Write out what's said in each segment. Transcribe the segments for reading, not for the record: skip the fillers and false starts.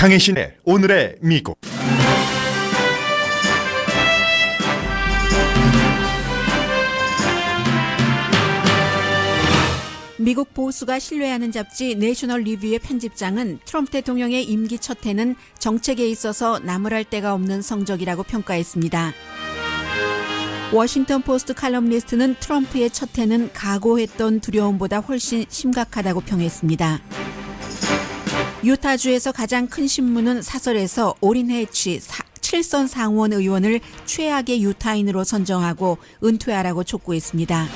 강혜신의 오늘의 미국. 미국 보수가 신뢰하는 잡지 내셔널 리뷰의 편집장은 트럼프 대통령의 임기 첫 해는 정책에 있어서 나무랄 데가 없는 성적이라고 평가했습니다. 워싱턴 포스트 칼럼니스트는 트럼프의 첫 해는 각오했던 두려움보다 훨씬 심각하다고 평했습니다. 유타주에서 가장 큰 신문은 사설에서 오린 해치 7선 상원 의원을 최악의 유타인으로 선정하고 은퇴하라고 촉구했습니다.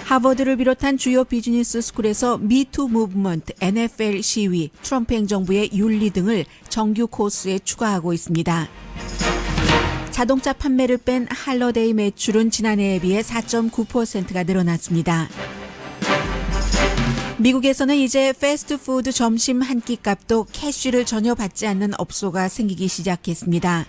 하버드를 비롯한 주요 비즈니스 스쿨에서 미투 무브먼트, NFL 시위, 트럼프 행정부의 윤리 등을 정규 코스에 추가하고 있습니다. 자동차 판매를 뺀 할러데이 매출은 지난해에 비해 4.9%가 늘어났습니다. 미국에서는 이제 패스트푸드 점심 한 끼 값도 캐쉬를 전혀 받지 않는 업소가 생기기 시작했습니다.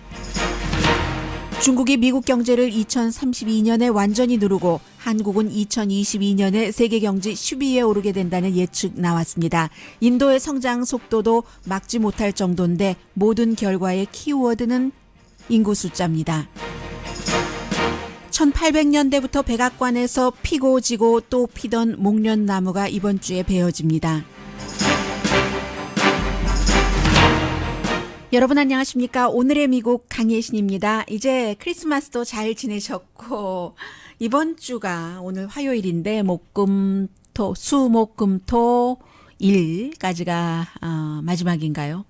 중국이 미국 경제를 2032년에 완전히 누르고 한국은 2022년에 세계 경제 10위에 오르게 된다는 예측 나왔습니다. 인도의 성장 속도도 막지 못할 정도인데 모든 결과의 키워드는 인구 숫자입니다. 1800년대부터 백악관에서 피고 지고 또 피던 목련나무가 이번 주에 베어집니다. 여러분 안녕하십니까? 오늘의 미국 강예신입니다. 이제 크리스마스도 잘 지내셨고 이번 주가 오늘 화요일인데 수목금토 일까지가 마지막인가요?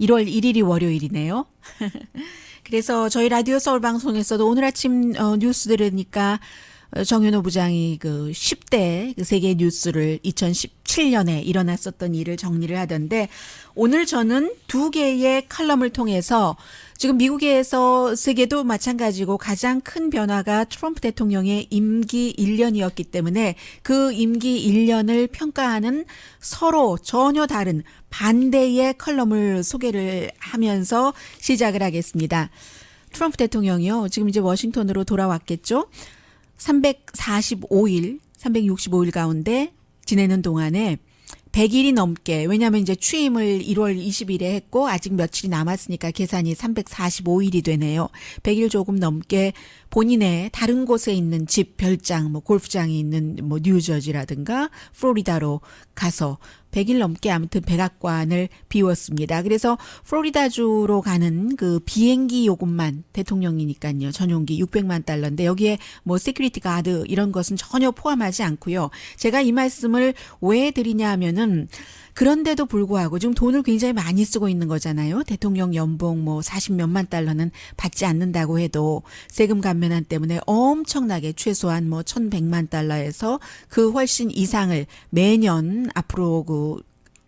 1월 1일이 월요일이네요. 그래서 저희 라디오 서울 방송에서도 오늘 아침 뉴스 들으니까 정윤호 부장이 그 10대 그 세계 뉴스를 2017년에 일어났었던 일을 정리를 하던데 오늘 저는 두 개의 칼럼을 통해서 지금 미국에서 세계도 마찬가지고 가장 큰 변화가 트럼프 대통령의 임기 1년이었기 때문에 그 임기 1년을 평가하는 서로 전혀 다른 반대의 칼럼을 소개를 하면서 시작을 하겠습니다. 트럼프 대통령이요. 지금 이제 워싱턴으로 돌아왔겠죠. 365일 가운데 지내는 동안에 100일이 넘게, 왜냐하면 이제 취임을 1월 20일에 했고 아직 며칠이 남았으니까 계산이 345일이 되네요. 100일 조금 넘게 본인의 다른 곳에 있는 집, 별장, 골프장이 있는 뉴저지라든가 플로리다로 가서 100일 넘게 아무튼 백악관을 비웠습니다. 그래서 플로리다주로 가는 그 비행기 요금만 대통령이니까요. 전용기 600만 달러인데 여기에 시큐리티 가드 이런 것은 전혀 포함하지 않고요. 제가 이 말씀을 왜 드리냐 하면은 그런데도 불구하고 지금 돈을 굉장히 많이 쓰고 있는 거잖아요. 대통령 연봉 40몇만 달러는 받지 않는다고 해도 세금 감면안 때문에 엄청나게 최소한 1100만 달러에서 그 훨씬 이상을 매년 앞으로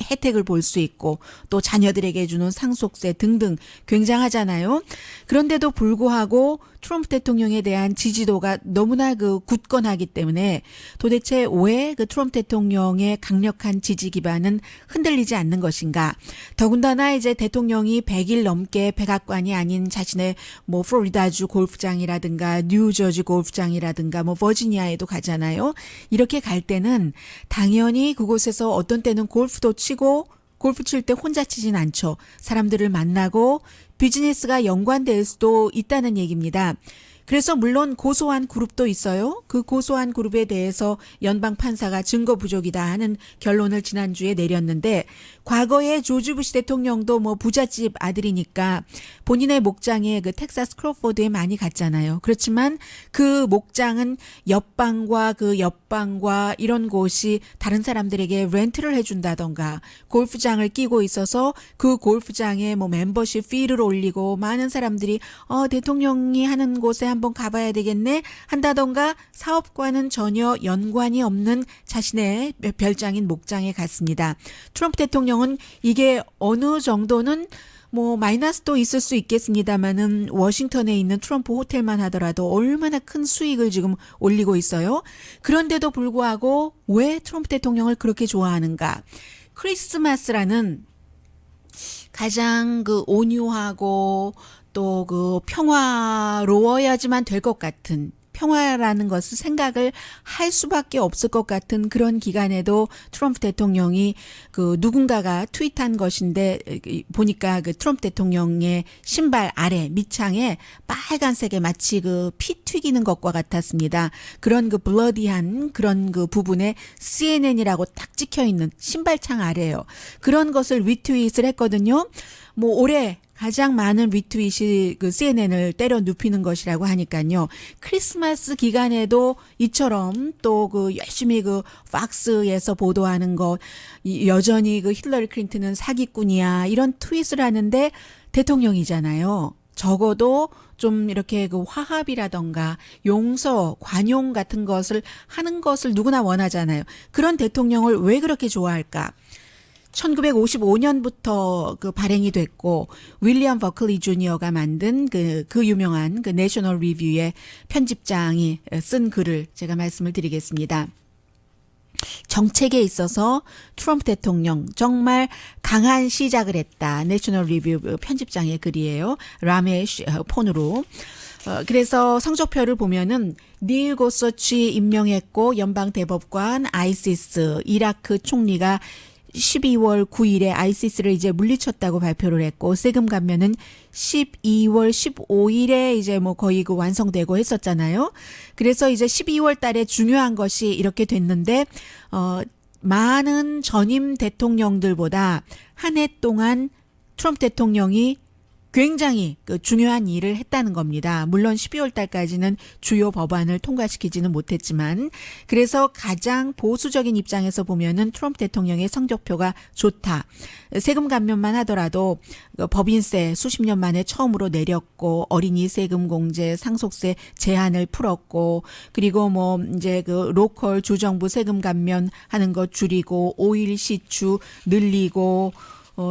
혜택을 볼 수 있고 또 자녀들에게 주는 상속세 등등 굉장하잖아요. 그런데도 불구하고 트럼프 대통령에 대한 지지도가 너무나 굳건하기 때문에 도대체 왜 트럼프 대통령의 강력한 지지 기반은 흔들리지 않는 것인가. 더군다나 이제 대통령이 100일 넘게 백악관이 아닌 자신의 플로리다주 골프장이라든가 뉴저지 골프장이라든가 버지니아에도 가잖아요. 이렇게 갈 때는 당연히 그곳에서 어떤 때는 골프도 치고 골프 칠 때 혼자 치진 않죠. 사람들을 만나고 비즈니스가 연관될 수도 있다는 얘기입니다. 그래서 물론 고소한 그룹도 있어요. 그 고소한 그룹에 대해서 연방 판사가 증거 부족이다 하는 결론을 지난주에 내렸는데 과거에 조지 부시 대통령도 부잣집 아들이니까 본인의 목장에 텍사스 크로포드에 많이 갔잖아요. 그렇지만 그 목장은 옆방과 이런 곳이 다른 사람들에게 렌트를 해준다던가 골프장을 끼고 있어서 그 골프장에 멤버십 피를 올리고 많은 사람들이 대통령이 하는 곳에 한번 가봐야 되겠네 한다던가 사업과는 전혀 연관이 없는 자신의 별장인 목장에 갔습니다. 트럼프 대통령은 이게 어느 정도는 마이너스도 있을 수 있겠습니다만은 워싱턴에 있는 트럼프 호텔만 하더라도 얼마나 큰 수익을 지금 올리고 있어요. 그런데도 불구하고 왜 트럼프 대통령을 그렇게 좋아하는가? 크리스마스라는 가장 온유하고 또 평화로워야지만 될 것 같은 평화라는 것을 생각을 할 수밖에 없을 것 같은 그런 기간에도 트럼프 대통령이 그 누군가가 트윗한 것인데 보니까 그 트럼프 대통령의 신발 아래 밑창에 빨간색에 마치 그 피 튀기는 것과 같았습니다. 그런 그 블러디한 그런 그 부분에 CNN이라고 딱 찍혀 있는 신발창 아래예요. 그런 것을 리트윗을 했거든요. 뭐 올해 가장 많은 리트윗이 그 CNN을 때려 눕히는 것이라고 하니까요. 크리스마스 기간에도 이처럼 또 그 열심히 그 팍스에서 보도하는 것, 여전히 그 힐러리 클린턴은 사기꾼이야 이런 트윗을 하는데 대통령이잖아요. 적어도 좀 이렇게 그 화합이라던가 용서, 관용 같은 것을 하는 것을 누구나 원하잖아요. 그런 대통령을 왜 그렇게 좋아할까? 1955년부터 그 발행이 됐고 윌리엄 버클리 주니어가 만든 그 유명한 그 내셔널 리뷰의 편집장이 쓴 글을 제가 말씀을 드리겠습니다. 정책에 있어서 트럼프 대통령 정말 강한 시작을 했다. 내셔널 리뷰 편집장의 글이에요. 라메시 폰으로. 그래서 성적표를 보면은 닐 고서치 임명했고 연방 대법관 아이시스 이라크 총리가 12월 9일에 아이시스를 이제 물리쳤다고 발표를 했고 세금 감면은 12월 15일에 이제 뭐 거의 그 완성되고 했었잖아요. 그래서 이제 12월 달에 중요한 것이 이렇게 됐는데 많은 전임 대통령들보다 한 해 동안 트럼프 대통령이 굉장히 그 중요한 일을 했다는 겁니다. 물론 12월 달까지는 주요 법안을 통과시키지는 못했지만 그래서 가장 보수적인 입장에서 보면은 트럼프 대통령의 성적표가 좋다. 세금 감면만 하더라도 법인세 수십 년 만에 처음으로 내렸고 어린이 세금 공제, 상속세 제한을 풀었고 그리고 뭐 이제 그 로컬 주정부 세금 감면하는 거 줄이고 오일 시추 늘리고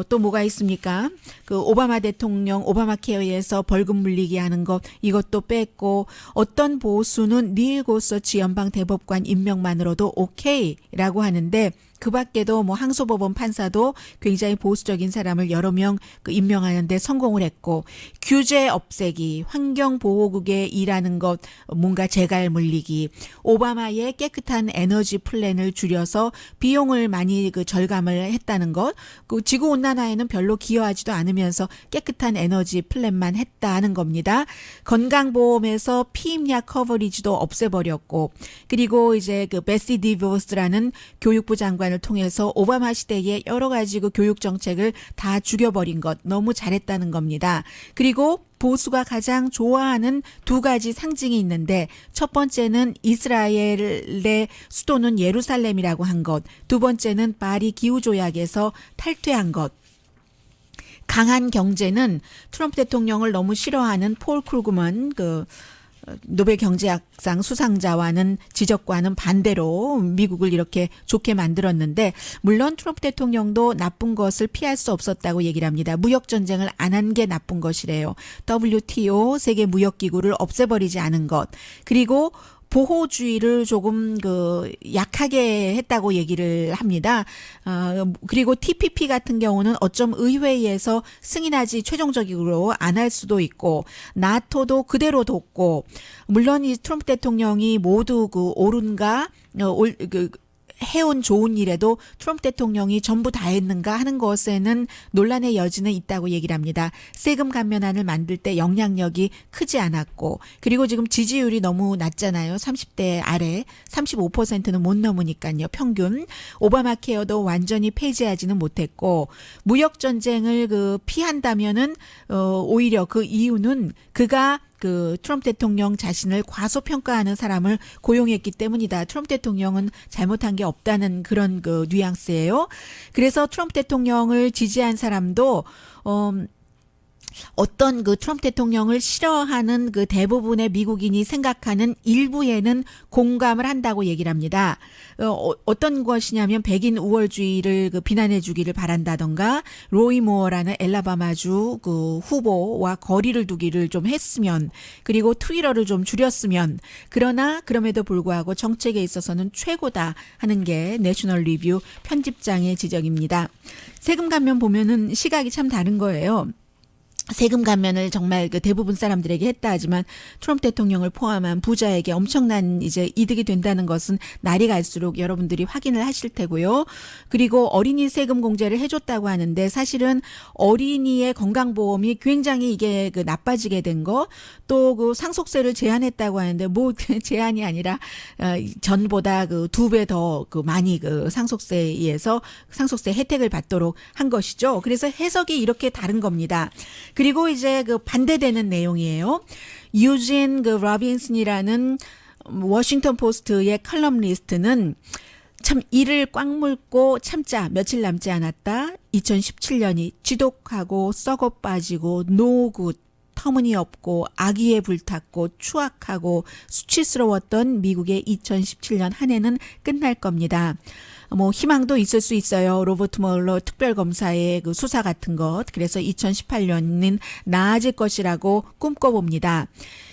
또 뭐가 있습니까? 그 오바마 대통령 오바마 케어에서 벌금 물리기 하는 것 이것도 뺐고 어떤 보수는 닐 고서치 연방 대법관 임명만으로도 오케이라고 하는데 그 밖에도 뭐 항소법원 판사도 굉장히 보수적인 사람을 여러 명 그 임명하는데 성공을 했고 규제 없애기, 환경보호국에 일하는 것 뭔가 재갈 물리기, 오바마의 깨끗한 에너지 플랜을 줄여서 비용을 많이 그 절감을 했다는 것, 그 지구 온난화에는 별로 기여하지도 않으면서 깨끗한 에너지 플랜만 했다는 겁니다. 건강보험에서 피임약 커버리지도 없애버렸고 그리고 이제 그 베시 디보스라는 교육부 장관 을 통해서 오바마 시대의 여러 가지 그 교육 정책을 다 죽여버린 것 너무 잘했다는 겁니다. 그리고 보수가 가장 좋아하는 두 가지 상징이 있는데 첫 번째는 이스라엘의 수도는 예루살렘이라고 한 것, 두 번째는 파리 기후조약에서 탈퇴한 것. 강한 경제는 트럼프 대통령을 너무 싫어하는 폴 크루그먼 그 노벨 경제학상 수상자와는 지적과는 반대로 미국을 이렇게 좋게 만들었는데 물론 트럼프 대통령도 나쁜 것을 피할 수 없었다고 얘기를 합니다. 무역 전쟁을 안 한 게 나쁜 것이래요. WTO 세계 무역기구를 없애버리지 않은 것 그리고 보호주의를 조금 그 약하게 했다고 얘기를 합니다. 그리고 TPP 같은 경우는 어쩜 의회에서 승인하지 최종적으로 안 할 수도 있고 나토도 그대로 뒀고 물론 이 트럼프 대통령이 모두 그 옳은가 해온 좋은 일에도 트럼프 대통령이 전부 다 했는가 하는 것에는 논란의 여지는 있다고 얘기를 합니다. 세금 감면안을 만들 때 영향력이 크지 않았고 그리고 지금 지지율이 너무 낮잖아요. 30대 아래 35%는 못 넘으니까요. 평균. 오바마 케어도 완전히 폐지하지는 못했고 무역 전쟁을 그 피한다면은 오히려 그 이유는 그가 그 트럼프 대통령 자신을 과소평가하는 사람을 고용했기 때문이다. 트럼프 대통령은 잘못한 게 없다는 그런 그 뉘앙스예요. 그래서 트럼프 대통령을 지지한 사람도 어떤 그 트럼프 대통령을 싫어하는 그 대부분의 미국인이 생각하는 일부에는 공감을 한다고 얘기를 합니다. 어떤 것이냐면 백인 우월주의를 그 비난해 주기를 바란다던가 로이 모어라는 엘라바마주 그 후보와 거리를 두기를 좀 했으면 그리고 트위터를 좀 줄였으면 그러나 그럼에도 불구하고 정책에 있어서는 최고다 하는 게 내셔널 리뷰 편집장의 지적입니다. 세금 감면 보면은 시각이 참 다른 거예요. 세금 감면을 정말 그 대부분 사람들에게 했다 하지만 트럼프 대통령을 포함한 부자에게 엄청난 이제 이득이 된다는 것은 날이 갈수록 여러분들이 확인을 하실 테고요. 그리고 어린이 세금 공제를 해줬다고 하는데 사실은 어린이의 건강보험이 굉장히 이게 그 나빠지게 된 거, 또 그 상속세를 제한했다고 하는데 뭐 제한이 아니라 전보다 그 2배 더 그 많이 그 상속세에 의해서 상속세 혜택을 받도록 한 것이죠. 그래서 해석이 이렇게 다른 겁니다. 그리고 이제 그 반대되는 내용이에요. 유진 그 로빈슨이라는 워싱턴 포스트의 컬럼리스트는 참 이를 꽉 물고 참자 며칠 남지 않았다. 2017년이 지독하고 썩어 빠지고 노굿 터무니없고 악의에 불탔고 추악하고 수치스러웠던 미국의 2017년 한 해는 끝날 겁니다. 뭐 희망도 있을 수 있어요. 로버트 멀러 특별검사의 그 수사 같은 것. 그래서 2018년은 나아질 것이라고 꿈꿔봅니다.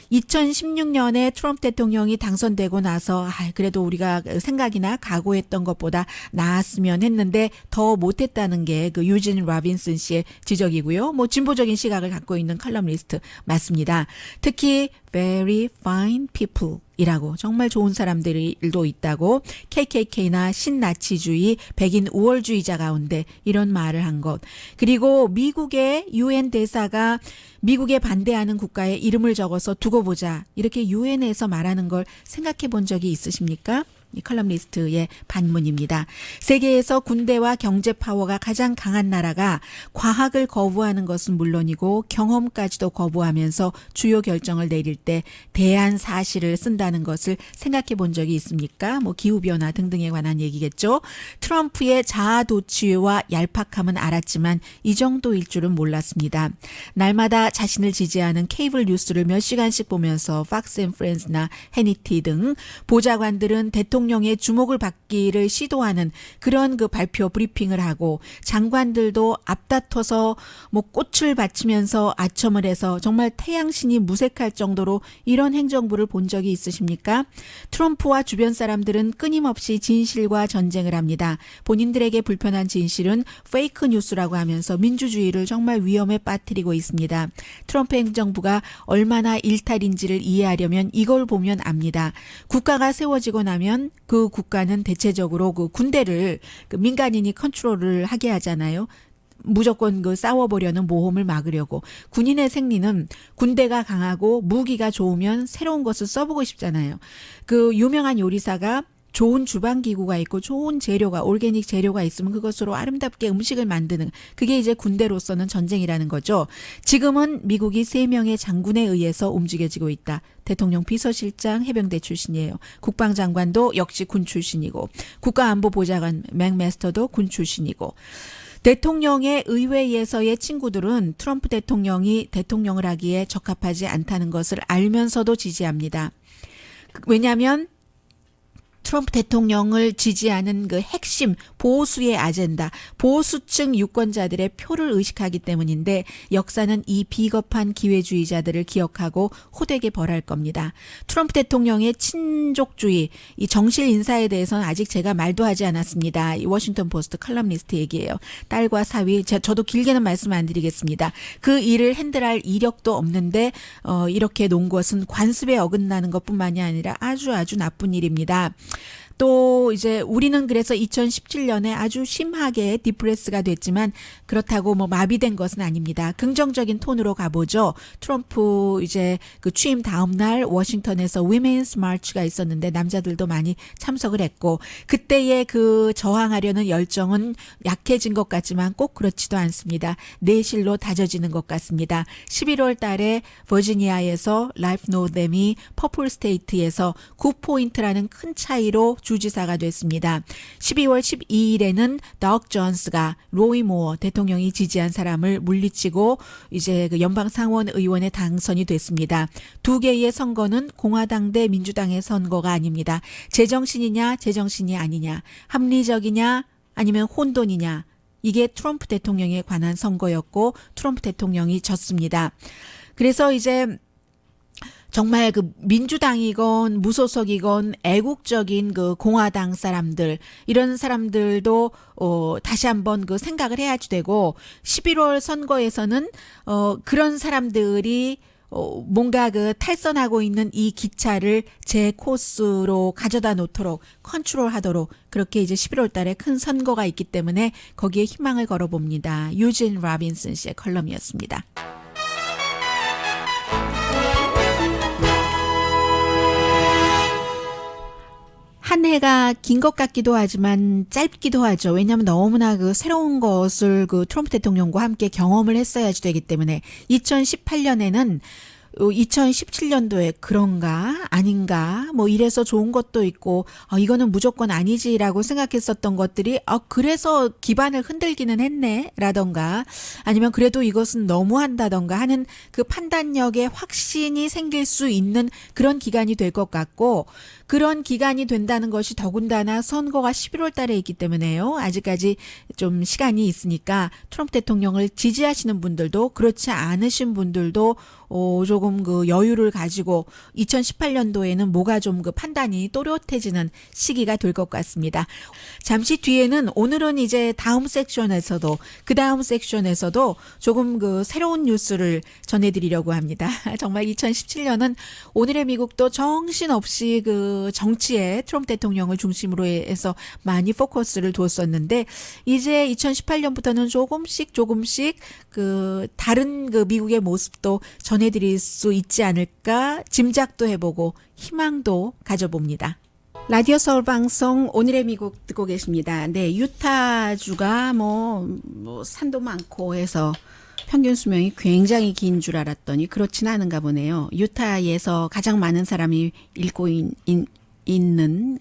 2016년에 트럼프 대통령이 당선되고 나서 그래도 우리가 생각이나 각오했던 것보다 나았으면 했는데 더 못했다는 게 그 유진 로빈슨 씨의 지적이고요. 뭐 진보적인 시각을 갖고 있는 컬럼리스트 맞습니다. 특히 very fine people 이라고 정말 좋은 사람들도 있다고 KKK나 신나치주의, 백인 우월주의자 가운데 이런 말을 한 것. 그리고 미국의 UN 대사가 미국에 반대하는 국가의 이름을 적어서 두고 보자. 이렇게 UN에서 말하는 걸 생각해 본 적이 있으십니까? 이 컬럼리스트의 반문입니다. 세계에서 군대와 경제 파워가 가장 강한 나라가 과학을 거부하는 것은 물론이고 경험까지도 거부하면서 주요 결정을 내릴 때 대안 사실을 쓴다는 것을 생각해 본 적이 있습니까? 뭐 기후변화 등등에 관한 얘기겠죠. 트럼프의 자아도취와 얄팍함은 알았지만 이 정도일 줄은 몰랐습니다. 날마다 자신을 지지하는 케이블 뉴스를 몇 시간씩 보면서 팍스 앤 프렌즈나 해니티 등 보좌관들은 대통령의 주목을 받기를 시도하는 그런 그 발표 브리핑을 하고 장관들도 앞다퉈서 뭐 꽃을 바치면서 아첨을 해서 정말 태양신이 무색할 정도로 이런 행정부를 본 적이 있으십니까? 트럼프와 주변 사람들은 끊임없이 진실과 전쟁을 합니다. 본인들에게 불편한 진실은 페이크 뉴스라고 하면서 민주주의를 정말 위험에 빠뜨리고 있습니다. 트럼프 행정부가 얼마나 일탈인지를 이해하려면 이걸 보면 압니다. 국가가 세워지고 나면 그 국가는 대체적으로 그 군대를 그 민간인이 컨트롤을 하게 하잖아요. 무조건 그 싸워보려는 모험을 막으려고. 군인의 생리는 군대가 강하고 무기가 좋으면 새로운 것을 써보고 싶잖아요. 그 유명한 요리사가 좋은 주방기구가 있고 좋은 재료가 오르게닉 재료가 있으면 그것으로 아름답게 음식을 만드는 그게 이제 군대로서는 전쟁이라는 거죠. 지금은 미국이 3명의 장군에 의해서 움직여지고 있다. 대통령 비서실장 해병대 출신이에요. 국방장관도 역시 군 출신이고 국가안보보좌관 맥메스터도 군 출신이고 대통령의 의회에서의 친구들은 트럼프 대통령이 대통령을 하기에 적합하지 않다는 것을 알면서도 지지합니다. 왜냐하면 트럼프 대통령을 지지하는 그 핵심 보수의 아젠다, 보수층 유권자들의 표를 의식하기 때문인데 역사는 이 비겁한 기회주의자들을 기억하고 호되게 벌할 겁니다. 트럼프 대통령의 친족주의, 이 정실 인사에 대해서는 아직 제가 말도 하지 않았습니다. 이 워싱턴 포스트 컬럼니스트 얘기예요. 딸과 사위, 저도 길게는 말씀 안 드리겠습니다. 그 일을 핸들할 이력도 없는데 이렇게 놓은 것은 관습에 어긋나는 것뿐만이 아니라 아주 나쁜 일입니다. 또 이제 우리는 그래서 2017년에 아주 심하게 디프레스가 됐지만 그렇다고 뭐 마비된 것은 아닙니다. 긍정적인 톤으로 가보죠. 트럼프 이제 그 취임 다음 날 워싱턴에서 위멘스 마치가 있었는데 남자들도 많이 참석을 했고 그때의 그 저항하려는 열정은 약해진 것 같지만 꼭 그렇지도 않습니다. 내실로 다져지는 것 같습니다. 11월 달에 버지니아에서 라이프 노뎀이 퍼플 스테이트에서 9포인트라는 큰 차이로 주지사가 됐습니다. 12월 12일에는 덕 존스가 로이 모어 대통령이 지지한 사람을 물리치고 이제 그 연방 상원 의원에 당선이 됐습니다. 두 개의 선거는 공화당 대 민주당의 선거가 아닙니다. 제정신이냐 제정신이 아니냐, 합리적이냐 아니면 혼돈이냐, 이게 트럼프 대통령에 관한 선거였고 트럼프 대통령이 졌습니다. 그래서 이제 정말 그 민주당이건 무소속이건 애국적인 그 공화당 사람들 이런 사람들도 다시 한번 그 생각을 해야지 되고 11월 선거에서는 그런 사람들이 뭔가 그 탈선하고 있는 이 기차를 제 코스로 가져다 놓도록 컨트롤하도록 그렇게 이제 11월 달에 큰 선거가 있기 때문에 거기에 희망을 걸어봅니다. 유진 라빈슨 씨의 컬럼이었습니다. 한 해가 긴 것 같기도 하지만 짧기도 하죠. 왜냐하면 너무나 그 새로운 것을 그 트럼프 대통령과 함께 경험을 했어야지 되기 때문에 2018년에는 2017년도에 그런가 아닌가 뭐 이래서 좋은 것도 있고 이거는 무조건 아니지라고 생각했었던 것들이 그래서 기반을 흔들기는 했네 라던가 아니면 그래도 이것은 너무한다던가 하는 그 판단력에 확신이 생길 수 있는 그런 기간이 될 것 같고 그런 기간이 된다는 것이 더군다나 선거가 11월 달에 있기 때문에요. 아직까지 좀 시간이 있으니까 트럼프 대통령을 지지하시는 분들도 그렇지 않으신 분들도 조금 그 여유를 가지고 2018년도에는 뭐가 좀 그 판단이 또렷해지는 시기가 될 것 같습니다. 잠시 뒤에는 오늘은 이제 다음 섹션에서도 그 다음 섹션에서도 조금 그 새로운 뉴스를 전해드리려고 합니다. 정말 2017년은 오늘의 미국도 정신없이 그 정치에 트럼프 대통령을 중심으로 해서 많이 포커스를 두었었는데 이제 2018년부터는 조금씩 그 다른 그 미국의 모습도 전해드릴 수 있지 않을까 짐작도 해보고 희망도 가져봅니다. 라디오 서울 방송 오늘의 미국 듣고 계십니다. 네, 유타주가 뭐 산도 많고 해서 평균 수명이 굉장히 긴 줄 알았더니 그렇진 않은가 보네요. 유타에서 가장 많은 사람이 읽고 읽는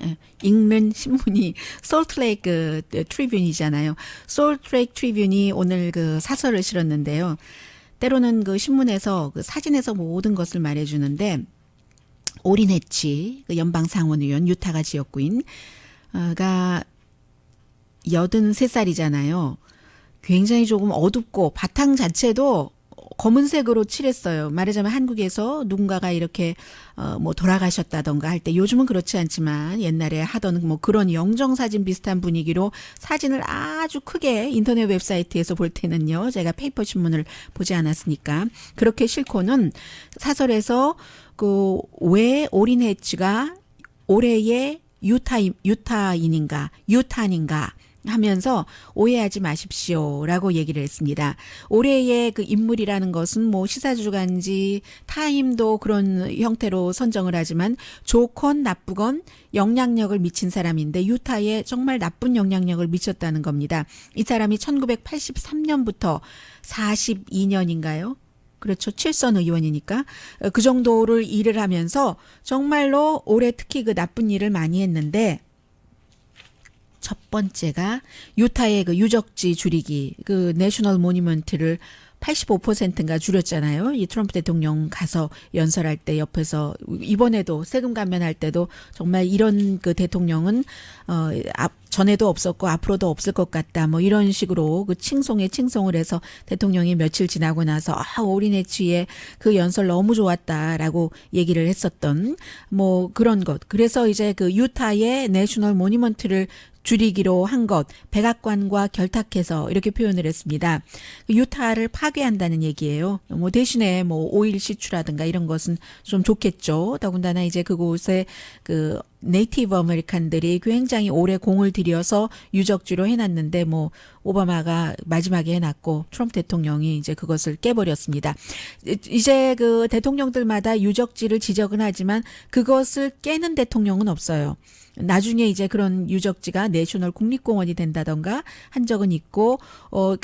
신문이 솔트레이크 트리뷴이잖아요. 솔트레이크 트리뷴이 오늘 그 사설을 실었는데요. 때로는 그 신문에서 그 사진에서 모든 것을 말해주는데 오린 해치 그 연방 상원의원 유타가 지역구인가 83살이잖아요. 굉장히 조금 어둡고 바탕 자체도 검은색으로 칠했어요. 말하자면 한국에서 누군가가 이렇게 뭐 돌아가셨다던가 할 때 요즘은 그렇지 않지만 옛날에 하던 뭐 그런 영정사진 비슷한 분위기로 사진을 아주 크게 인터넷 웹사이트에서 볼 때는요. 제가 페이퍼 신문을 보지 않았으니까 그렇게 싣고는 사설에서 그 왜 오린 해치가 올해의 유타인인가 하면서 오해하지 마십시오라고 얘기를 했습니다. 올해의 그 인물이라는 것은 뭐 시사주간지 타임도 그런 형태로 선정을 하지만 좋건 나쁘건 영향력을 미친 사람인데 유타에 정말 나쁜 영향력을 미쳤다는 겁니다. 이 사람이 1983년부터 42년인가요? 그렇죠. 7선 의원이니까 그 정도를 일을 하면서 정말로 올해 특히 그 나쁜 일을 많이 했는데 첫 번째가 유타의 그 유적지 줄이기, 그 내셔널 모니먼트를 85%인가 줄였잖아요. 이 트럼프 대통령 가서 연설할 때 옆에서 이번에도 세금 감면할 때도 정말 이런 그 대통령은 전에도 없었고 앞으로도 없을 것 같다. 뭐 이런 식으로 그 칭송을 해서 대통령이 며칠 지나고 나서 오린 해치의 그 연설 너무 좋았다라고 얘기를 했었던 뭐 그런 것. 그래서 이제 그 유타의 내셔널 모니먼트를 줄이기로 한 것, 백악관과 결탁해서 이렇게 표현을 했습니다. 유타를 파괴한다는 얘기예요. 뭐 대신에 뭐 오일 시추라든가 이런 것은 좀 좋겠죠. 더군다나 이제 그곳에 그 네이티브 아메리칸들이 굉장히 오래 공을 들여서 유적지로 해놨는데 뭐 오바마가 마지막에 해놨고 트럼프 대통령이 이제 그것을 깨버렸습니다. 이제 그 대통령들마다 유적지를 지적은 하지만 그것을 깨는 대통령은 없어요. 나중에 이제 그런 유적지가 내셔널 국립공원이 된다던가 한 적은 있고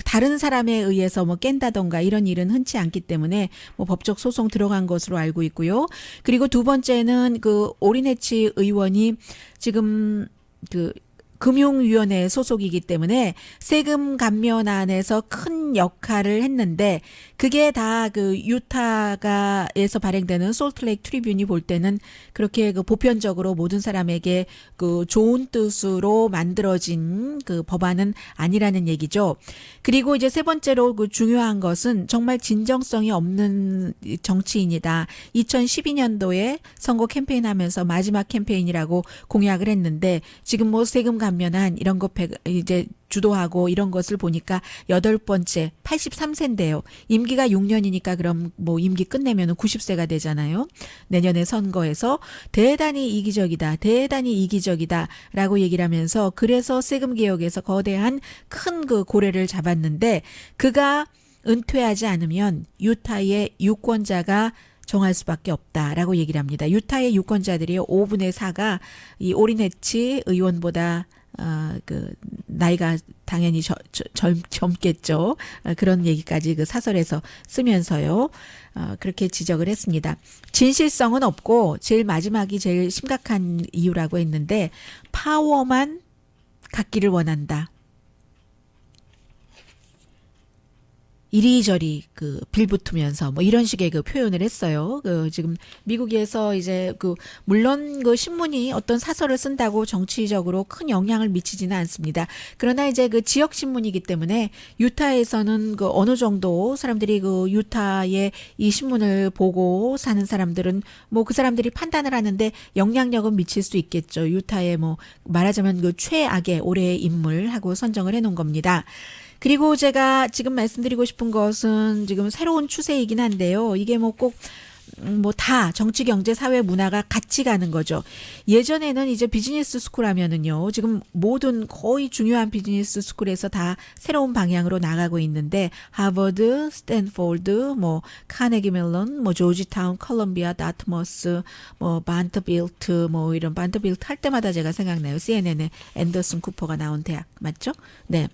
다른 사람에 의해서 뭐 깬다던가 이런 일은 흔치 않기 때문에 뭐 법적 소송 들어간 것으로 알고 있고요. 그리고 두 번째는 그 오린 해치 의원이 지금 그 금융위원회 소속이기 때문에 세금 감면안에서 큰 역할을 했는데 그게 다 그 유타가에서 발행되는 솔트레이크 트리뷴이 볼 때는 그렇게 그 보편적으로 모든 사람에게 그 좋은 뜻으로 만들어진 그 법안은 아니라는 얘기죠. 그리고 이제 세 번째로 그 중요한 것은 정말 진정성이 없는 정치인이다. 2012년도에 선거 캠페인하면서 마지막 캠페인이라고 공약을 했는데 지금 뭐 세금 감면안 이런 거 이제 주도하고 이런 것을 보니까 8번째 83세인데요. 임기가 6년이니까 그럼 뭐 임기 끝내면 90세가 되잖아요. 내년에 선거에서 대단히 이기적이다. 대단히 이기적이다라고 얘기를 하면서 그래서 세금 개혁에서 거대한 큰 그 고래를 잡았는데 그가 은퇴하지 않으면 유타의 유권자가 정할 수밖에 없다라고 얘기를 합니다. 유타의 유권자들이 5분의 4가 이 오린 해치 의원보다 그 나이가 당연히 젊겠죠. 그런 얘기까지 그 사설에서 쓰면서요. 그렇게 지적을 했습니다. 진실성은 없고 제일 마지막이 제일 심각한 이유라고 했는데 파워만 갖기를 원한다. 이리저리 그 빌붙으면서 뭐 이런 식의 그 표현을 했어요. 그 지금 미국에서 이제 그 물론 그 신문이 어떤 사설을 쓴다고 정치적으로 큰 영향을 미치지는 않습니다. 그러나 이제 그 지역 신문이기 때문에 유타에서는 그 어느 정도 사람들이 그 유타의 이 신문을 보고 사는 사람들은 뭐 그 사람들이 판단을 하는데 영향력은 미칠 수 있겠죠. 유타의 뭐 말하자면 그 최악의 올해의 인물하고 선정을 해놓은 겁니다. 그리고 제가 지금 말씀드리고 싶은 것은 지금 새로운 추세이긴 한데요. 이게 뭐 꼭 뭐 다 정치, 경제, 사회, 문화가 같이 가는 거죠. 예전에는 이제 비즈니스 스쿨 하면은요. 지금 모든 거의 중요한 비즈니스 스쿨에서 다 새로운 방향으로 나가고 있는데 하버드, 스탠포드, 뭐 카네기 멜론, 뭐 조지타운, 컬럼비아, 다트머스, 뭐 반터빌트 뭐 이런 반터빌트 할 때마다 제가 생각나요. CNN에 앤더슨 쿠퍼가 나온 대학 맞죠? 네.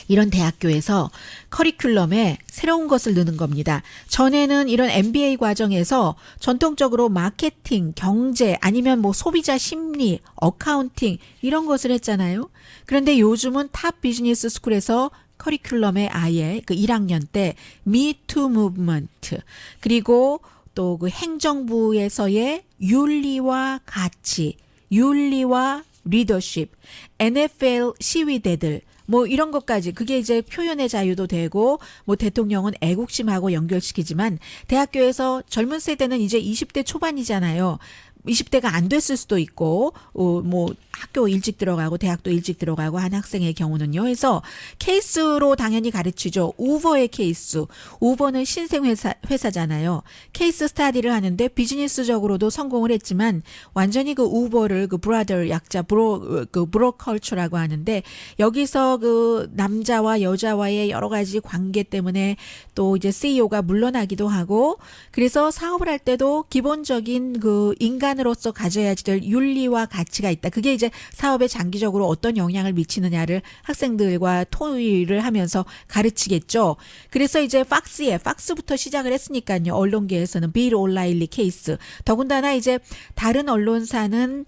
이런 대학교에서 커리큘럼에 새로운 것을 넣는 겁니다. 전에는 이런 MBA 과정에서 전통적으로 마케팅, 경제 아니면 뭐 소비자 심리, 어카운팅 이런 것을 했잖아요. 그런데 요즘은 탑 비즈니스 스쿨에서 커리큘럼에 아예 그 1학년 때 Me Too Movement 그리고 또 그 행정부에서의 윤리와 가치, 윤리와 리더십, NFL 시위대들 뭐 이런 것까지 그게 이제 표현의 자유도 되고 뭐 대통령은 애국심하고 연결시키지만 대학교에서 젊은 세대는 이제 20대 초반이잖아요. 20대가 안 됐을 수도 있고 뭐 학교 일찍 들어가고 대학도 일찍 들어가고 한 학생의 경우는요. 그래서 케이스로 당연히 가르치죠. 우버의 케이스. 우버는 신생 회사잖아요. 케이스 스타디를 하는데 비즈니스적으로도 성공을 했지만 완전히 그 우버를 그 브라더 약자 브로 컬처라고 하는데 여기서 그 남자와 여자와의 여러 가지 관계 때문에 또 이제 CEO가 물러나기도 하고 그래서 사업을 할 때도 기본적인 그 인간으로서 가져야 될 윤리와 가치가 있다. 그게 이제 사업에 장기적으로 어떤 영향을 미치느냐를 학생들과 토의를 하면서 가르치겠죠. 그래서 이제 팍스부터 시작을 했으니까요. 언론계에서는 빌 올라일리 케이스. 더군다나 이제 다른 언론사는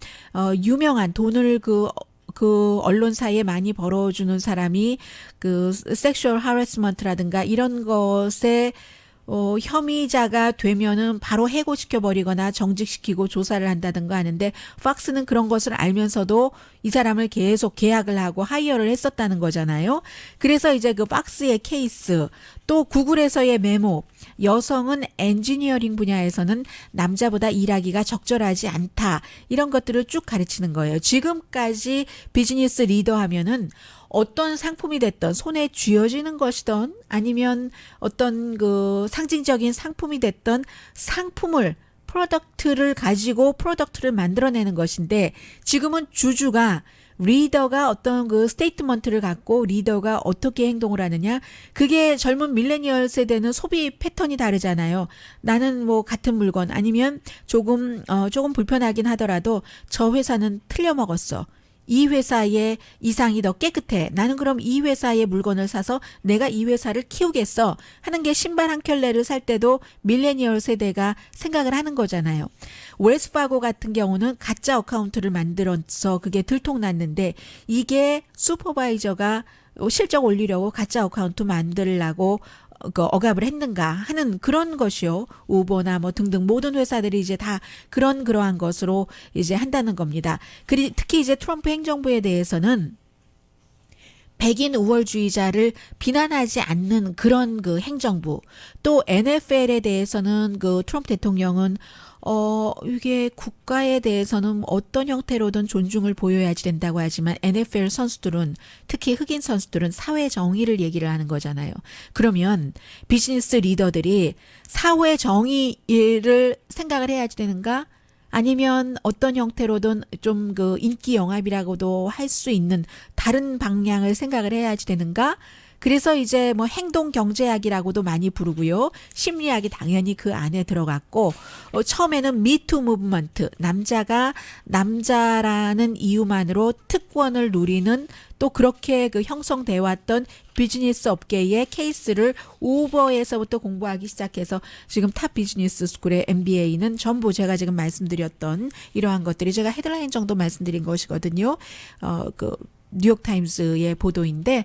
유명한 돈을 그 언론사에 많이 벌어주는 사람이 그 섹슈얼 하래스먼트라든가 이런 것에 혐의자가 되면은 바로 해고시켜버리거나 정직시키고 조사를 한다든가 하는데 팍스는 그런 것을 알면서도 이 사람을 계속 계약을 하고 하이어를 했었다는 거잖아요. 그래서 이제 그 팍스의 케이스 또 구글에서의 메모 여성은 엔지니어링 분야에서는 남자보다 일하기가 적절하지 않다. 이런 것들을 쭉 가르치는 거예요. 지금까지 비즈니스 리더 하면은 어떤 상품이 됐던 손에 쥐어지는 것이던 아니면 어떤 그 상징적인 상품이 됐던 상품을 프로덕트를 가지고 프로덕트를 만들어내는 것인데 지금은 주주가 리더가 어떤 그 스테이트먼트를 갖고 리더가 어떻게 행동을 하느냐 그게 젊은 밀레니얼 세대는 소비 패턴이 다르잖아요. 나는 뭐 같은 물건 아니면 조금 불편하긴 하더라도 저 회사는 틀려 먹었어. 이 회사의 이상이 더 깨끗해. 나는 그럼 이 회사의 물건을 사서 내가 이 회사를 키우겠어 하는 게 신발 한 켤레를 살 때도 밀레니얼 세대가 생각을 하는 거잖아요. 웰스파고 같은 경우는 가짜 어카운트를 만들어서 그게 들통났는데 이게 슈퍼바이저가 실적 올리려고 가짜 어카운트 만들려고 그 억압을 했는가 하는 그런 것이요. 우버나 뭐 등등 모든 회사들이 이제 다 그러한 것으로 이제 한다는 겁니다. 특히 이제 트럼프 행정부에 대해서는 백인 우월주의자를 비난하지 않는 그런 그 행정부. 또 NFL에 대해서는 그 트럼프 대통령은 이게 국가에 대해서는 어떤 형태로든 존중을 보여야지 된다고 하지만 NFL 선수들은 특히 흑인 선수들은 사회 정의를 얘기를 하는 거잖아요. 그러면 비즈니스 리더들이 사회 정의를 생각을 해야지 되는가? 아니면 어떤 형태로든 좀 그 인기 영합이라고도 할 수 있는 다른 방향을 생각을 해야지 되는가? 그래서 이제 뭐 행동 경제학이라고도 많이 부르고요. 심리학이 당연히 그 안에 들어갔고 처음에는 미투 무브먼트, 남자가 남자라는 이유만으로 특권을 누리는 또 그렇게 그 형성돼 왔던 비즈니스 업계의 케이스를 우버에서부터 공부하기 시작해서 지금 탑 비즈니스 스쿨의 MBA는 전부 제가 지금 말씀드렸던 이러한 것들이 제가 헤드라인 정도 말씀드린 것이거든요. 뉴욕타임스의 보도인데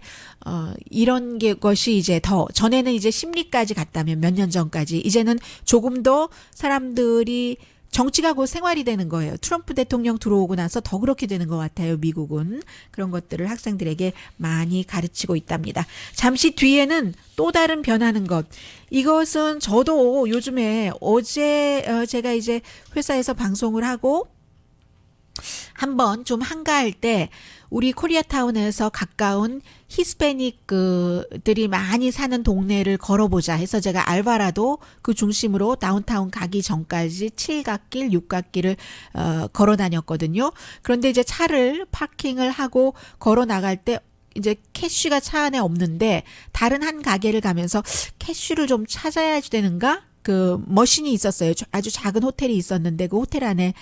이런 것이 이제 더 전에는 이제 심리까지 갔다면 몇 년 전까지 이제는 조금 더 사람들이 정치가 곧 생활이 되는 거예요. 트럼프 대통령 들어오고 나서 더 그렇게 되는 것 같아요. 미국은. 그런 것들을 학생들에게 많이 가르치고 있답니다. 잠시 뒤에는 또 다른 변하는 것. 이것은 저도 요즘에 어제 제가 이제 회사에서 방송을 하고 한번 좀 한가할 때 우리 코리아타운에서 가까운 히스패닉들이 많이 사는 동네를 걸어보자 해서 제가 알바라도 그 중심으로 다운타운 가기 전까지 7갓길, 6갓길을 걸어 다녔거든요. 그런데 이제 차를 파킹을 하고 걸어 나갈 때 이제 캐쉬가 차 안에 없는데 다른 한 가게를 가면서 캐쉬를 좀 찾아야지 되는가? 그 머신이 있었어요. 아주 작은 호텔이 있었는데 그 호텔 안에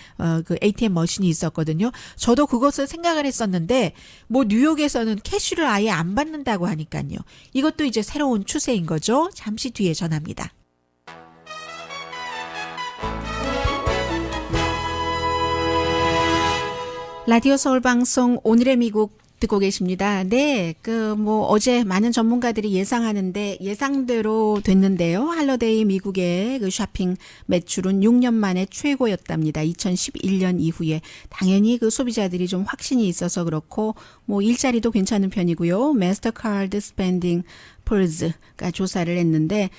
그 ATM 머신이 있었거든요. 저도 그것을 생각을 했었는데 뭐 뉴욕에서는 캐쉬를 아예 안 받는다고 하니까요. 이것도 이제 새로운 추세인 거죠. 잠시 뒤에 전합니다. 라디오 서울 방송 오늘의 미국 듣고 계십니다. 네, 어제 많은 전문가들이 예상하는데 예상대로 됐는데요. 할러데이 미국의 그 쇼핑 매출은 6년 만에 최고였답니다. 2011년 이후에 당연히 그 소비자들이 좀 확신이 있어서 그렇고 뭐 일자리도 괜찮은 편이고요. 마스터카드 스펜딩 펄즈가 조사를 했는데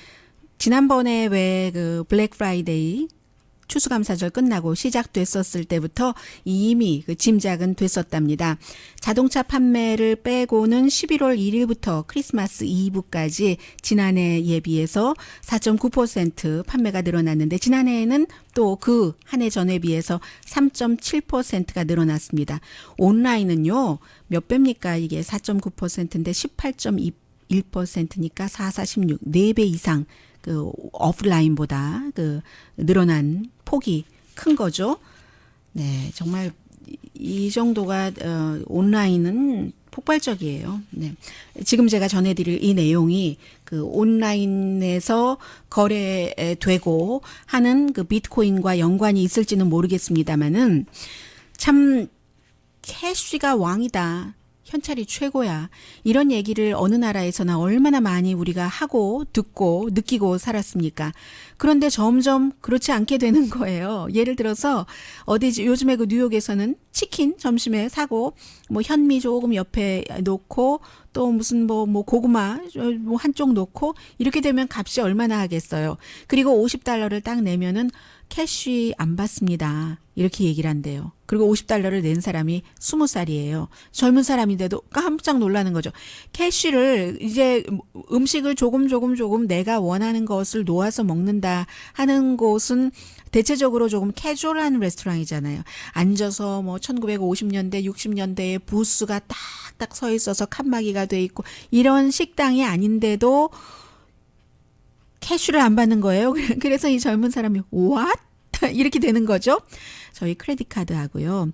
지난번에 왜 그 블랙 프라이데이 추수감사절 끝나고 시작됐었을 때부터 이미 그 짐작은 됐었답니다. 자동차 판매를 빼고는 11월 1일부터 크리스마스 이브까지 지난해에 비해서 4.9% 판매가 늘어났는데 지난해에는 또 그 한 해 전에 비해서 3.7%가 늘어났습니다. 온라인은요. 몇 배입니까? 이게 4.9%인데 18.1%니까 416, 4배 이상 그 오프라인보다 그 늘어난 폭이 큰 거죠. 네, 정말 이 정도가 온라인은 폭발적이에요. 네. 지금 제가 전해드릴 이 내용이 그 온라인에서 거래되고 하는 그 비트코인과 연관이 있을지는 모르겠습니다만은 참 캐시가 왕이다. 현찰이 최고야. 이런 얘기를 어느 나라에서나 얼마나 많이 우리가 하고 듣고 느끼고 살았습니까? 그런데 점점 그렇지 않게 되는 거예요. 예를 들어서 요즘에 그 뉴욕에서는 치킨 점심에 사고 뭐 현미 조금 옆에 놓고 또 무슨 뭐 고구마 뭐 한쪽 놓고 이렇게 되면 값이 얼마나 하겠어요. 그리고 $50를 딱 내면은 캐시 안 받습니다. 이렇게 얘기를 한대요. 그리고 $50를 낸 사람이 20살이에요. 젊은 사람인데도 깜짝 놀라는 거죠. 캐시를 이제 음식을 조금 내가 원하는 것을 놓아서 먹는다 하는 곳은 대체적으로 조금 캐주얼한 레스토랑이잖아요. 앉아서 뭐 1950년대, 60년대에 부스가 딱딱 서 있어서 칸막이가 돼 있고 이런 식당이 아닌데도 캐시를 안 받는 거예요. 그래서 이 젊은 사람이 what? 이렇게 되는 거죠. 저희 크레딧 카드하고요.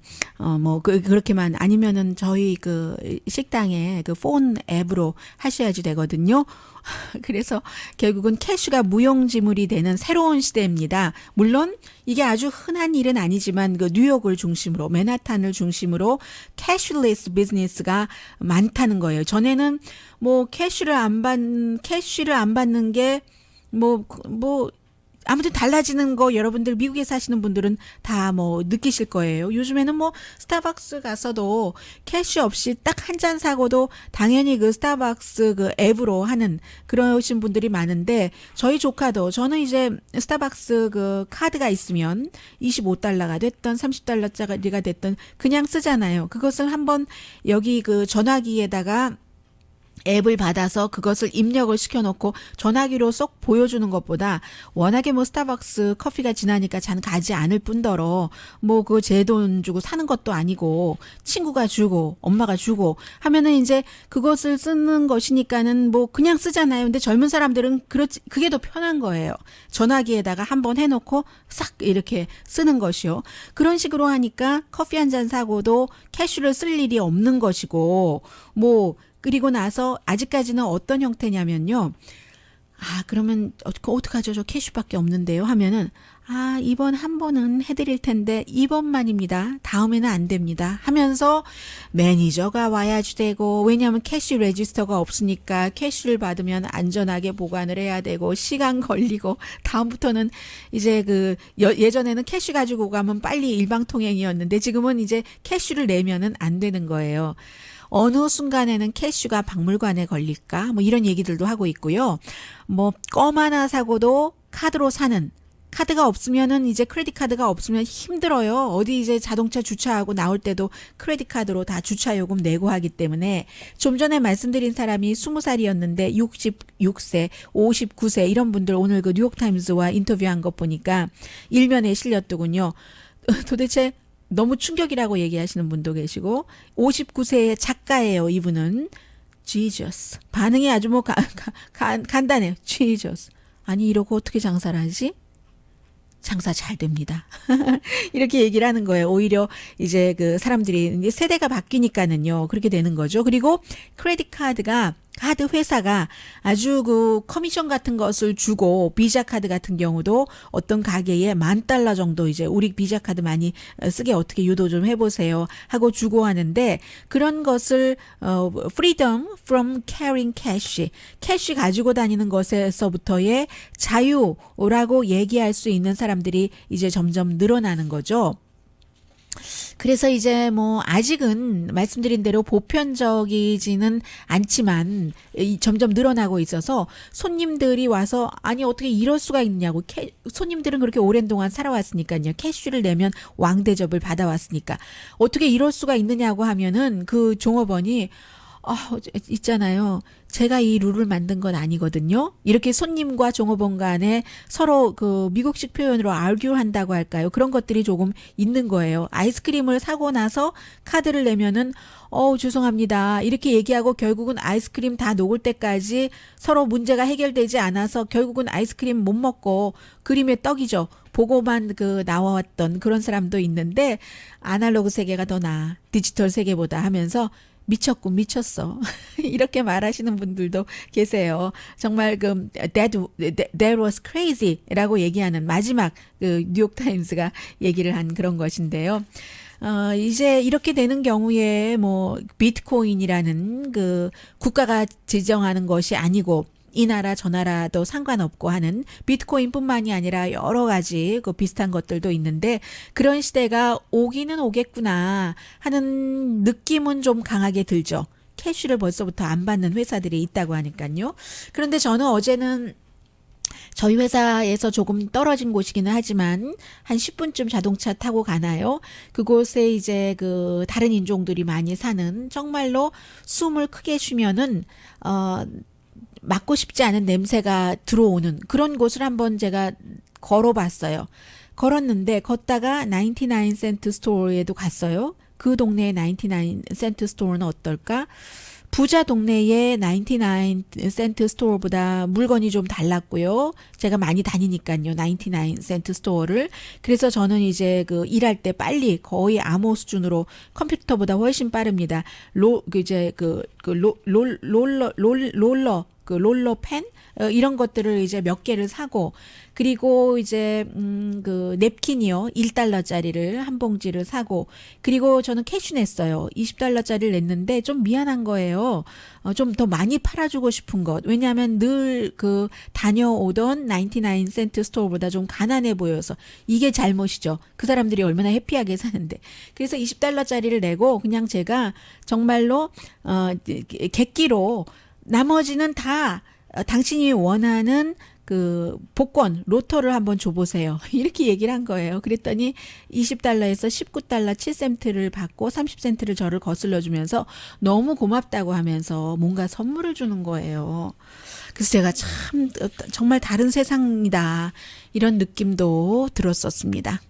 그렇게만 아니면은 저희 그 식당에 그 폰 앱으로 하셔야지 되거든요. 그래서 결국은 캐시가 무용지물이 되는 새로운 시대입니다. 물론 이게 아주 흔한 일은 아니지만 그 뉴욕을 중심으로 맨하탄을 중심으로 캐시리스 비즈니스가 많다는 거예요. 전에는 뭐 캐시를 안 받는 게 아무튼 달라지는 거 여러분들 미국에 사시는 분들은 다 뭐 느끼실 거예요. 요즘에는 뭐 스타벅스 가서도 캐시 없이 딱 한 잔 사고도 당연히 그 스타벅스 그 앱으로 하는 그러신 분들이 많은데 저희 조카도 저는 이제 스타벅스 그 카드가 있으면 $25가 됐던 $30짜리가 됐던 그냥 쓰잖아요. 그것을 한번 여기 그 전화기에다가 앱을 받아서 그것을 입력을 시켜놓고 전화기로 쏙 보여주는 것보다 워낙에 뭐 스타벅스 커피가 지나니까 잔 가지 않을 뿐더러 뭐 그 제 돈 주고 사는 것도 아니고 친구가 주고 엄마가 주고 하면은 이제 그것을 쓰는 것이니까는 뭐 그냥 쓰잖아요. 근데 젊은 사람들은 그게 더 편한 거예요. 전화기에다가 한번 해놓고 싹 이렇게 쓰는 것이요. 그런 식으로 하니까 커피 한 잔 사고도 캐시를 쓸 일이 없는 것이고 그리고 나서 아직까지는 어떤 형태냐면요. 그러면 어떡하죠? 저 캐시밖에 없는데요. 하면은 이번 한 번은 해드릴 텐데 이번만입니다. 다음에는 안 됩니다. 하면서 매니저가 와야지 되고 왜냐하면 캐시 레지스터가 없으니까 캐시를 받으면 안전하게 보관을 해야 되고 시간 걸리고 다음부터는 이제 예전에는 캐시 가지고 가면 빨리 일방통행이었는데 지금은 이제 캐시를 내면은 안 되는 거예요. 어느 순간에는 캐시가 박물관에 걸릴까? 이런 얘기들도 하고 있고요. 껌 하나 사고도 카드로 사는 카드가 없으면은 이제 크레딧 카드가 없으면 힘들어요. 어디 이제 자동차 주차하고 나올 때도 크레딧 카드로 다 주차 요금 내고 하기 때문에 좀 전에 말씀드린 사람이 20살이었는데 66세, 59세 이런 분들 오늘 그 뉴욕타임즈와 인터뷰한 거 보니까 일면에 실렸더군요. 도대체 너무 충격이라고 얘기하시는 분도 계시고 59세의 작가예요. 이분은 Jesus. 반응이 아주 간단해요. Jesus. 아니 이러고 어떻게 장사를 하지? 장사 잘 됩니다. 이렇게 얘기를 하는 거예요. 오히려 이제 그 사람들이 이제 세대가 바뀌니까는요. 그렇게 되는 거죠. 그리고 크레딧 카드 회사가 아주 그 커미션 같은 것을 주고 비자 카드 같은 경우도 어떤 가게에 $10,000 정도 이제 우리 비자 카드 많이 쓰게 어떻게 유도 좀 해보세요 하고 주고 하는데 그런 것을 freedom from carrying cash, 캐시 가지고 다니는 것에서부터의 자유라고 얘기할 수 있는 사람들이 이제 점점 늘어나는 거죠. 그래서 이제 아직은 말씀드린 대로 보편적이지는 않지만 점점 늘어나고 있어서 손님들이 와서 아니 어떻게 이럴 수가 있냐고 손님들은 그렇게 오랜 동안 살아왔으니까요. 캐시를 내면 왕대접을 받아왔으니까 어떻게 이럴 수가 있느냐고 하면은 그 종업원이 있잖아요. 제가 이 룰을 만든 건 아니거든요. 이렇게 손님과 종업원 간에 서로 그 미국식 표현으로 argue 한다고 할까요? 그런 것들이 조금 있는 거예요. 아이스크림을 사고 나서 카드를 내면은 죄송합니다. 이렇게 얘기하고 결국은 아이스크림 다 녹을 때까지 서로 문제가 해결되지 않아서 결국은 아이스크림 못 먹고 그림의 떡이죠. 보고만 나와왔던 그런 사람도 있는데 아날로그 세계가 더 나아. 디지털 세계보다 하면서 미쳤어. 이렇게 말하시는 분들도 계세요. 정말 that was crazy라고 얘기하는 마지막 뉴욕타임스가 얘기를 한 그런 것인데요. 이제 이렇게 되는 경우에 비트코인이라는 국가가 지정하는 것이 아니고 이 나라 저 나라도 상관없고 하는 비트코인뿐만이 아니라 여러 가지 비슷한 것들도 있는데 그런 시대가 오기는 오겠구나 하는 느낌은 좀 강하게 들죠. 캐시를 벌써부터 안 받는 회사들이 있다고 하니까요. 그런데 저는 어제는 저희 회사에서 조금 떨어진 곳이기는 하지만 한 10분쯤 자동차 타고 가나요? 그곳에 이제 다른 인종들이 많이 사는 정말로 숨을 크게 쉬면은 맡고 싶지 않은 냄새가 들어오는 그런 곳을 한번 제가 걸어봤어요. 걸었는데 걷다가 99센트 스토어에도 갔어요. 그 동네의 99센트 스토어는 어떨까? 부자 동네의 99센트 스토어보다 물건이 좀 달랐고요. 제가 많이 다니니까요. 99센트 스토어를. 그래서 저는 이제 그 일할 때 빨리 거의 암호 수준으로 컴퓨터보다 훨씬 빠릅니다. 롤러 펜 이런 것들을 이제 몇 개를 사고, 그리고 이제 그 냅킨이요, 1달러짜리를 한 봉지를 사고, 그리고 저는 캐시 냈어요. 20달러짜리를 냈는데 좀 미안한 거예요. 좀 더 많이 팔아주고 싶은 것. 왜냐하면 늘 그 다녀오던 99센트 스토어보다 좀 가난해 보여서. 이게 잘못이죠. 그 사람들이 얼마나 해피하게 사는데. 그래서 20달러짜리를 내고 그냥 제가 정말로 객기로 나머지는 다 당신이 원하는 그 복권 로또를 한번 줘보세요. 이렇게 얘기를 한 거예요. 그랬더니 20달러에서 19달러 7센트를 받고 30센트를 저를 거슬러 주면서 너무 고맙다고 하면서 뭔가 선물을 주는 거예요. 그래서 제가 참 정말 다른 세상이다, 이런 느낌도 들었었습니다.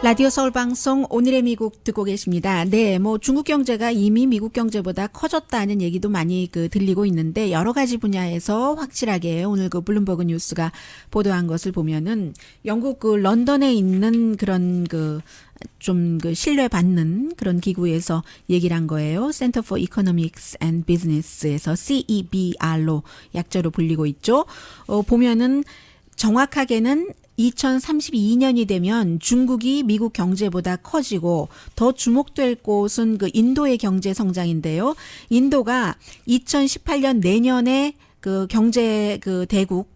라디오 서울 방송 오늘의 미국 듣고 계십니다. 네, 뭐 중국 경제가 이미 미국 경제보다 커졌다는 얘기도 많이 들리고 있는데, 여러 가지 분야에서 확실하게 오늘 그 블룸버그 뉴스가 보도한 것을 보면은 영국 그 런던에 있는 그런 좀 신뢰받는 그런 기구에서 얘기를 한 거예요. Center for Economics and Business에서 CEBR로 약자로 불리고 있죠. 보면은 정확하게는 2032년이 되면 중국이 미국 경제보다 커지고, 더 주목될 곳은 그 인도의 경제 성장인데요. 인도가 2018년 내년에 그 경제 대국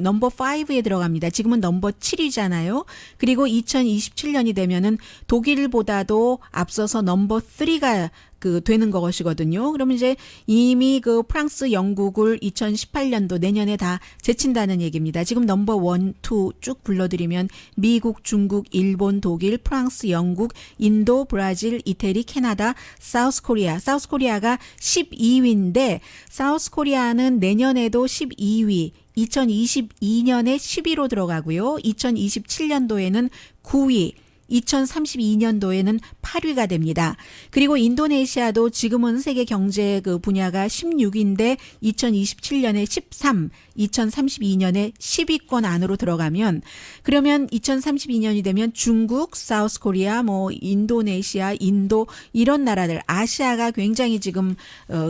넘버 5에 들어갑니다. 지금은 넘버 7이잖아요. 그리고 2027년이 되면은 독일보다도 앞서서 넘버 3가 되는 것이거든요. 그러면 이제 이미 프랑스, 영국을 2018년도 내년에 다 제친다는 얘기입니다. 지금 넘버 1, 2 쭉 불러드리면 미국, 중국, 일본, 독일, 프랑스, 영국, 인도, 브라질, 이태리, 캐나다, 사우스 코리아. 사우스 코리아가 12위인데, 사우스 코리아는 내년에도 12위, 2022년에 10위로 들어가고요. 2027년도에는 9위, 2032년도에는 8위가 됩니다. 그리고 인도네시아도 지금은 세계 경제 분야가 16위인데 2027년에 13, 2032년에 10위권 안으로 들어가면, 그러면 2032년이 되면 중국, 사우스 코리아, 인도네시아, 인도 이런 나라들, 아시아가 굉장히 지금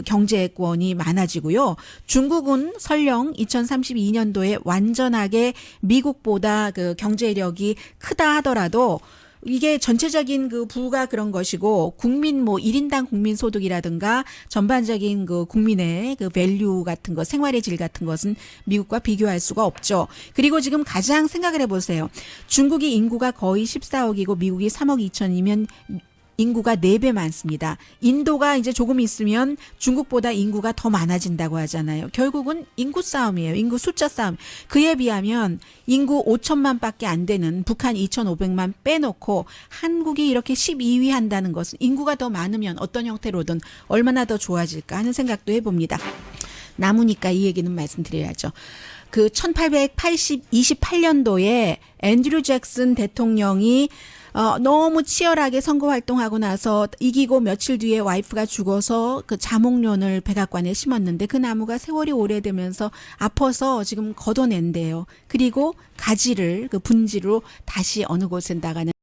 경제권이 많아지고요. 중국은 설령 2032년도에 완전하게 미국보다 경제력이 크다 하더라도 이게 전체적인 부가 그런 것이고, 국민 1인당 국민 소득이라든가 전반적인 국민의 밸류 같은 것, 생활의 질 같은 것은 미국과 비교할 수가 없죠. 그리고 지금 가장 생각을 해보세요. 중국이 인구가 거의 14억이고 미국이 3억 2천이면 인구가 4배 많습니다. 인도가 이제 조금 있으면 중국보다 인구가 더 많아진다고 하잖아요. 결국은 인구 싸움이에요. 인구 숫자 싸움. 그에 비하면 인구 5천만 밖에 안 되는 북한 2,500만 빼놓고 한국이 이렇게 12위 한다는 것은, 인구가 더 많으면 어떤 형태로든 얼마나 더 좋아질까 하는 생각도 해봅니다. 남으니까 이 얘기는 말씀드려야죠. 1828년도에 앤드류 잭슨 대통령이 너무 치열하게 선거 활동하고 나서 이기고 며칠 뒤에 와이프가 죽어서 자목련을 백악관에 심었는데, 그 나무가 세월이 오래되면서 아파서 지금 걷어낸대요. 그리고 가지를 분지로 다시 어느 곳에 나가는